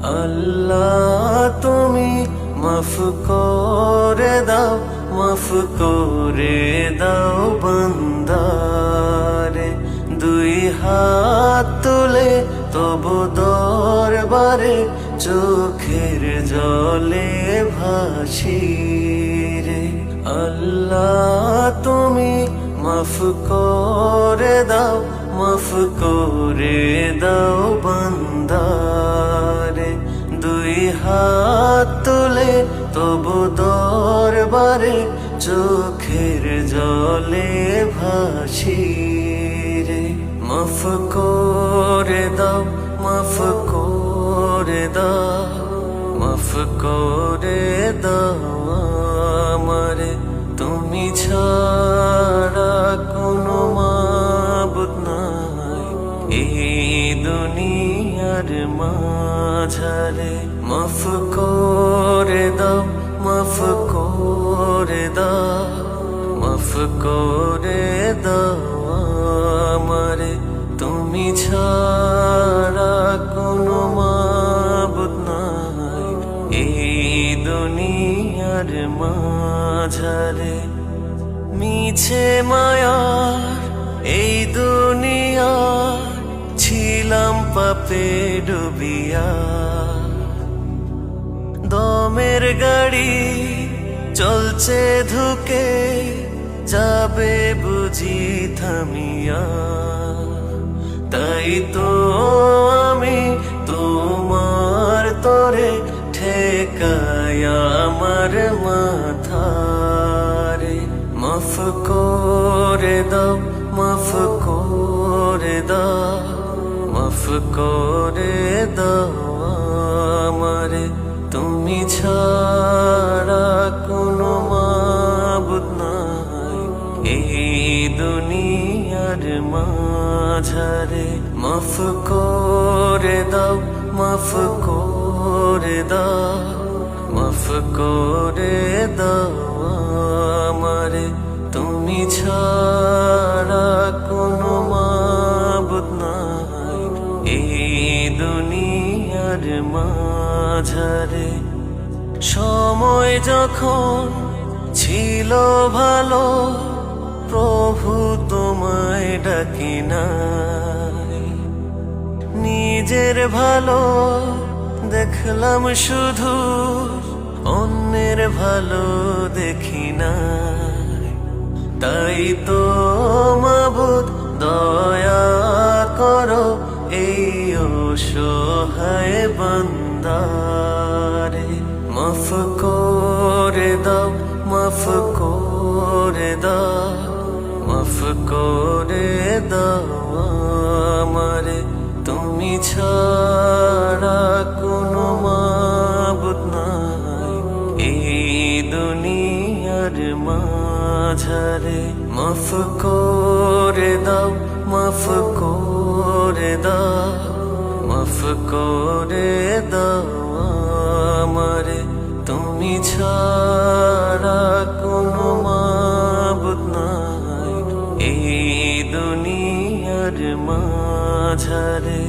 আল্লাহ তুমি মাফ করে দাও, মাফ করে দাও বান্দারে। দুই হাত তুলে তবু দরবারে চোখের জলে ভাসি রে। আল্লাহ তুমি মাফ করে দাও, মাফ করে দাও বান্দারে। দুই হাত তুলে তবু দরবারে চোখের জলে ভাসি রে। মাফ করে দাও, মাফ করে দাও, মাফ করে দাও আমারে। তুমি ছাড়া কোনো মাবুদ নাই এই দুনিয়ার মাঝারে। মাফ করে দাও, মাফ করে দাও, মাফ করে দাও আমারে। তুমি ছাড়া কোনো মাবুদ নাই এই দুনিয়ার মাঝারে। মিছে মায়ার এই দুনিয়া ছিলাম পাপে ডুবিয়া। দমের গাড়ি চলছে ধুকে যাবে বুঝি থামিয়া। তাই তো আমি তোমার তরে ঠেকায় আমার মাথারে। মাফ করে দাও, মাফ করে দাও, মাফ করে দাও আমারে। তুমি ছাড়া কোনো মাবুদ নাই এই দুনিয়ার মাঝারে। মাফ করে দাও, মাফ করে দাও, মাফ করে দাও আমারে। তুমি ছাড়া কোনো মাবুদ নাই এই দুনিয়ার মাঝারে। সময় যখন ছিল ভালো প্রভু তোমায় ডাকি নাই। নিজের ভালো দেখলাম শুধু, অন্যের ভালো দেখি নাই। তাই তো মাবুদ দয়া করো এই অসহায় বান্দারে। মাফ করে দাও, মাফ করে দাও, মাফ করে দাও আমারে। তুমি ছাড়া কোনো মাবুদ নাই এই দুনিয়ার মাঝারে। মাফ করে দাও, মাফ করে দাও, মাফ করে দাও আমারে। তুমি ছাড়া কোনো মাবুদ নাই এই দুনিয়ার মাঝারে।